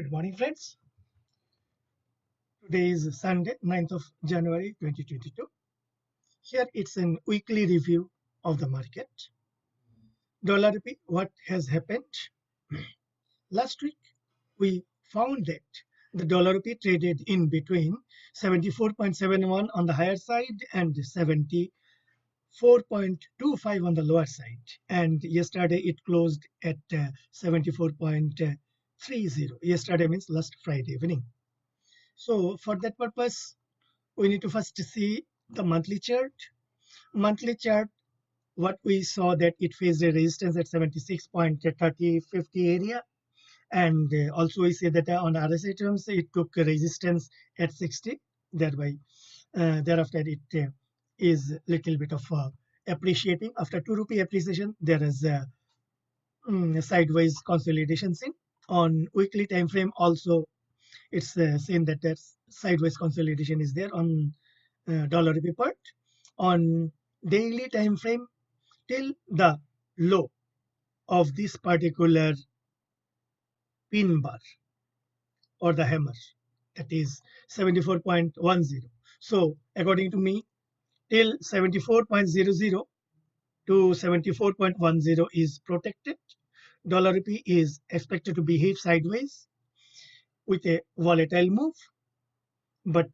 Good morning, friends. Today is Sunday, 9th of January 2022. Here it's a weekly review of the market. Dollar rupee, what has happened? Last week, we found that the dollar rupee traded in between 74.71 on the higher side and 74.25 on the lower side. And yesterday it closed at 74.30. Yesterday means last Friday evening. So for that purpose, we need to first see the monthly chart. Monthly chart, what we saw that it faced a resistance at 76.3050 area. And also we see that on RSI terms, it took a resistance at 60. Thereby, thereafter it is little bit of appreciating. After 2 rupee appreciation, there is a sideways consolidation seen. On weekly time frame also, it's seen that there's sideways consolidation is there on dollar rupee part. On daily time frame till the low of this particular pin bar or the hammer, that is 74.10. So according to me, till 74.00 to 74.10 is protected. Dollar rupee is expected to behave sideways with a volatile move. But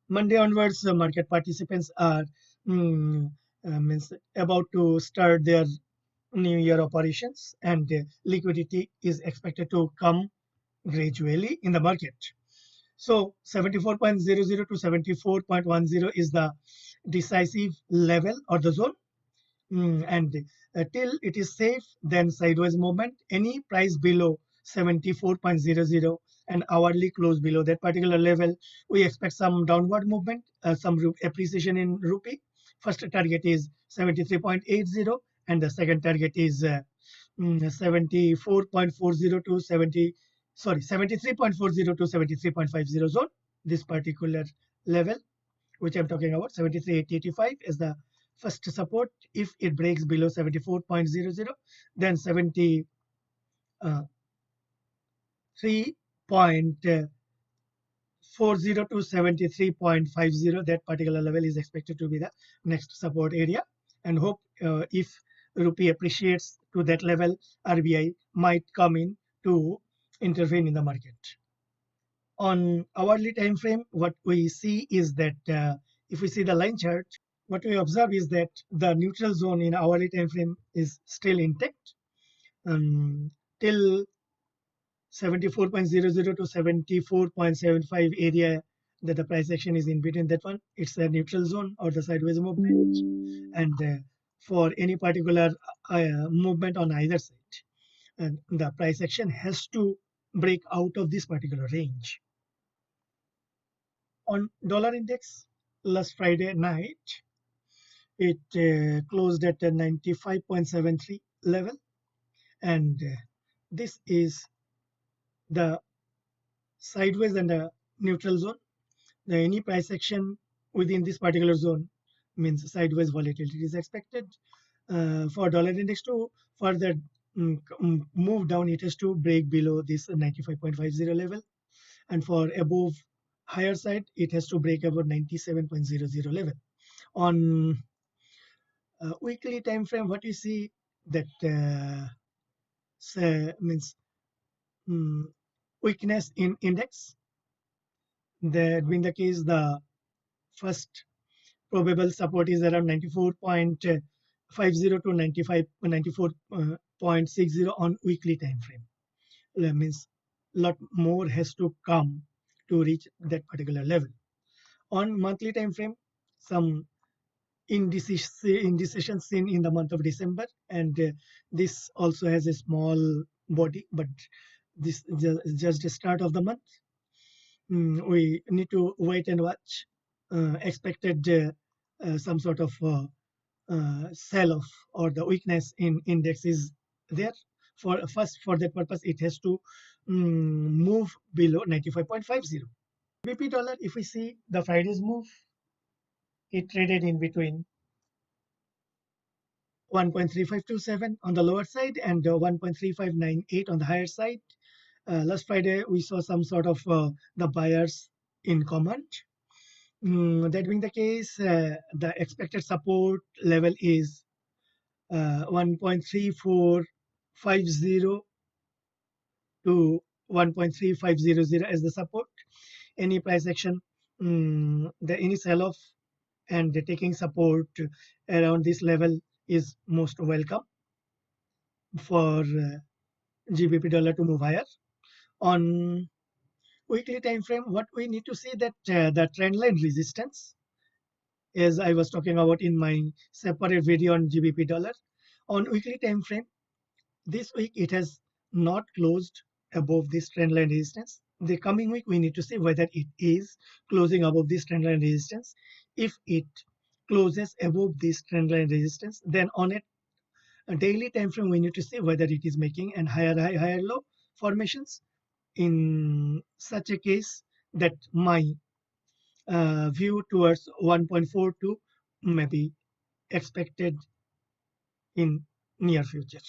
Monday onwards, market participants are means about to start their new year operations, and liquidity is expected to come gradually in the market. So 74.00 to 74.10 is the decisive level or the zone. And till it is safe, then sideways movement. Any price below 74.00 and hourly close below that particular level, we expect some downward movement, some appreciation in rupee. First target is 73.80 and the second target is 74.40 to 73.40 to 73.50 zone. This particular level which I'm talking about, 73.85 is the first support. If it breaks below 74.00, then 73.40 to 73.50, that particular level is expected to be the next support area. And hope if rupee appreciates to that level, RBI might come in to intervene in the market. On hourly time frame, what we see is that if we see the line chart, what we observe is that the neutral zone in hourly time frame is still intact till 74.00 to 74.75 area, that the price action is in between that one. It's a neutral zone or the sideways movement. And for any particular movement on either side, and the price action has to break out of this particular range. On dollar index, last Friday night, it closed at a 95.73 level, and this is the sideways and the neutral zone. Any price action within this particular zone means sideways volatility is expected. For dollar index to further move down, it has to break below this 95.50 level, and for above higher side, it has to break above 97.00 level. On weekly time frame, what you see that means weakness in index. That being the case, the first probable support is around 94.50 to 94.60 on weekly time frame. That means lot more has to come to reach that particular level. On monthly time frame, some indecision seen in the month of December, and this also has a small body, but this is just the start of the month. We need to wait and watch. Expected some sort of sell-off or the weakness in index is there. For that purpose, it has to move below 95.50. BP dollar, if we see the Friday's move, it traded in between 1.3527 on the lower side and 1.3598 on the higher side. Last Friday we saw some sort of the buyers in command. That being the case, the expected support level is 1.3450 to 1.3500 as the support. Any price action, any sell off and the taking support around this level is most welcome for GBP dollar to move higher. On weekly time frame, what we need to see that the trend line resistance, as I was talking about in my separate video on GBP dollar, on weekly time frame, this week it has not closed above this trend line resistance. The coming week we need to see whether it is closing above this trend line resistance. If it closes above this trend line resistance, then on a daily time frame we need to see whether it is making an higher high, higher low formations. In such a case, that my view towards 1.42 may be expected in near future.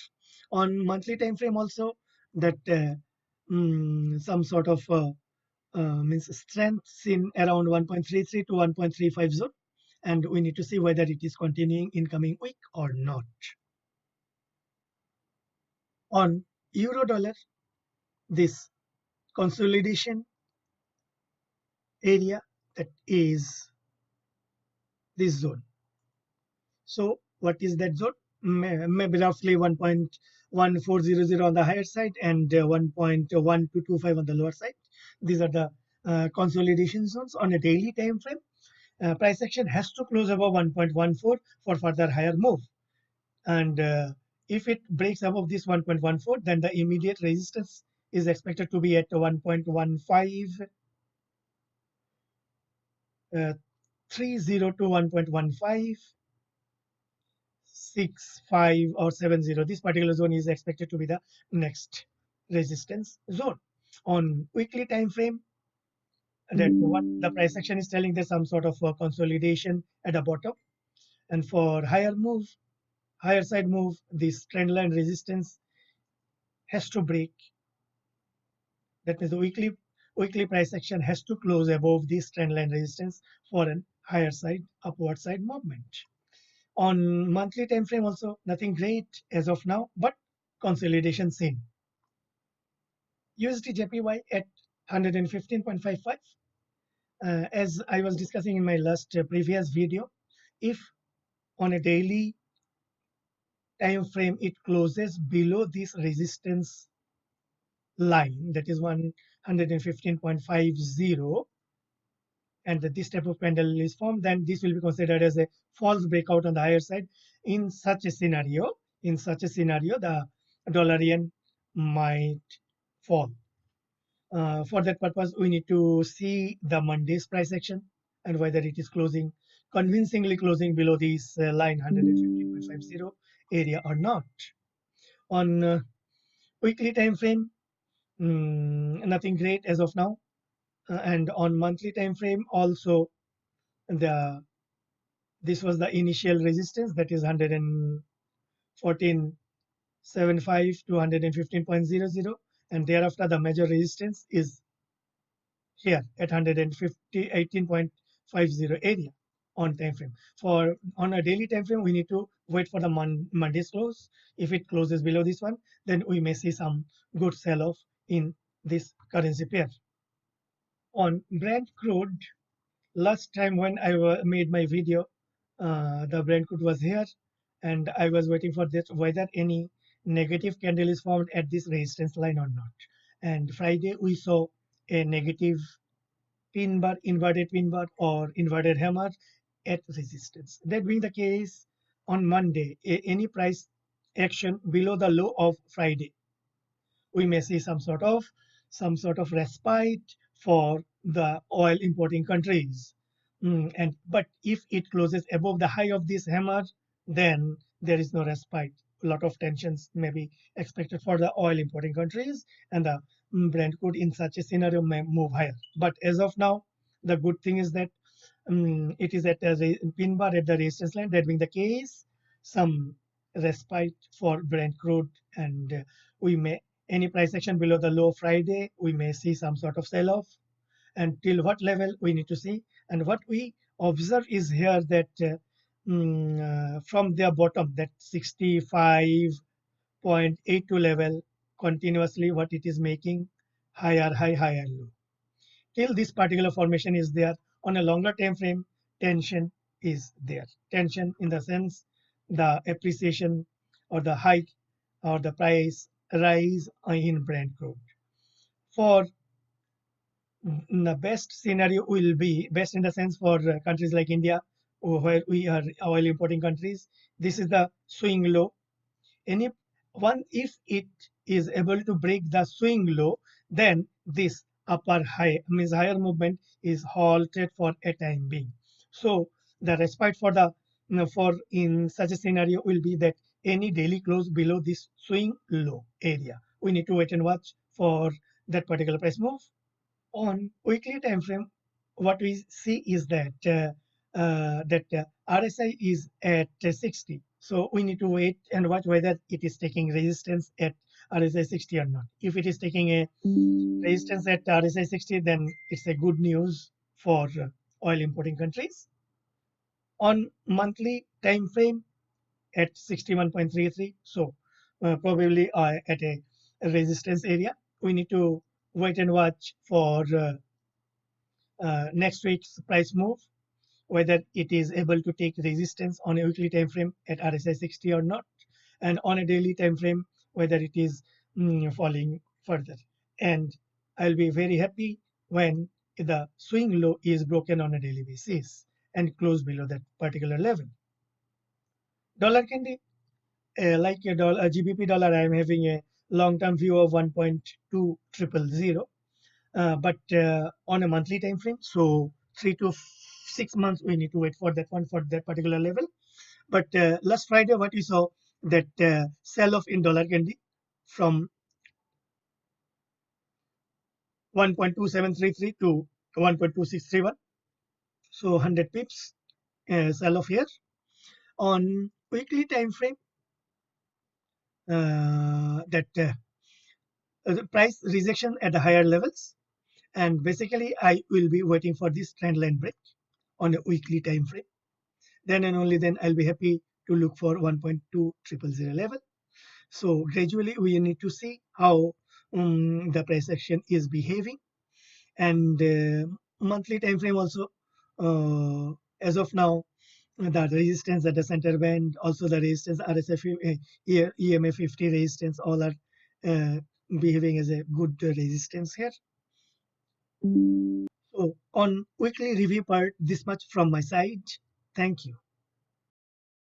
On monthly time frame also, that some sort of means strengths in around 1.33 to 1.35 zone, and we need to see whether it is continuing in coming week or not. On euro dollar, this consolidation area, that is this zone. So what is that zone? Maybe roughly 1.1400 on the higher side and 1.1225 on the lower side. These are the consolidation zones. On a daily time frame, price action has to close above 1.14 for further higher move. And if it breaks above this 1.14, then the immediate resistance is expected to be at 1.1530 to 1.15 65 or 70. This particular zone is expected to be the next resistance zone. On weekly time frame, that what the price action is telling, there's some sort of consolidation at the bottom, and for higher move, higher side move, this trend line resistance has to break. That means the weekly price action has to close above this trend line resistance for an higher side upward side movement. On monthly time frame also, nothing great as of now, but consolidation seen. USD JPY at 115.55. As I was discussing in my last previous video, if on a daily time frame it closes below this resistance line, that is 115.50, and this type of candle is formed, then this will be considered as a false breakout on the higher side. In such a scenario, the dollar yen might fall. For that purpose, we need to see the Monday's price action and whether it is closing convincingly closing below this line 115.50 area or not. On weekly time frame, nothing great as of now, and on monthly time frame also, this was the initial resistance, that is 114.75 to 115.00, and thereafter the major resistance is here at 118.50 area on time frame. For on a daily time frame, we need to wait for the Monday's close. If it closes below this one, then we may see some good sell off in this currency pair. On Brent crude, last time when I made my video, the Brent crude was here, and I was waiting for this whether any negative candle is formed at this resistance line or not. And Friday we saw a negative pin bar, inverted pin bar, or inverted hammer at resistance. That being the case, on Monday, any price action below the low of Friday, we may see some sort of respite for the oil importing countries. But if it closes above the high of this hammer, then there is no respite. A lot of tensions may be expected for the oil importing countries, and the Brent crude in such a scenario may move higher. But as of now, the good thing is that it is at a pin bar at the resistance line. That being the case, some respite for Brent crude, and we may any price action below the low Friday, we may see some sort of sell-off. And till what level we need to see. And what we observe is here that from their bottom, that 65.82 level, continuously what it is making, higher high, higher low. Till this particular formation is there, on a longer time frame, tension is there. Tension in the sense the appreciation or the hike or the price rise in Brent crude. For the best scenario will be best in the sense for countries like India, where we are oil importing countries. This is the swing low. Any one, if it is able to break the swing low, then this upper high means higher movement is halted for a time being. So the respite for the for in such a scenario will be that any daily close below this swing low area. We need to wait and watch for that particular price move. On weekly time frame, what we see is that RSI is at 60. So we need to wait and watch whether it is taking resistance at RSI 60 or not. If it is taking a resistance at RSI 60, then it's a good news for oil importing countries. On monthly time frame at 61.33, so probably at a resistance area, we need to wait and watch for next week's price move, whether it is able to take resistance on a weekly time frame at RSI 60 or not, and on a daily time frame, whether it is falling further. And I'll be very happy when the swing low is broken on a daily basis and close below that particular level. Dollar candy, like a GBP dollar, I am having a long-term view of 1.2000. But on a monthly time frame, so 3 to 6 months, we need to wait for that one for that particular level. But last Friday, what we saw that sell-off in dollar candy from 1.2733 to 1.2631, so 100 pips sell-off here. On weekly time frame, that the price rejection at the higher levels, and basically I will be waiting for this trend line break on a weekly time frame. Then and only then I'll be happy to look for 1.2000 level. So gradually we need to see how the price action is behaving, and monthly time frame also. As of now, the resistance at the center band, also the resistance RSI, EMA 50 resistance, all are behaving as a good resistance here. So on weekly review part, this much from my side. Thank you.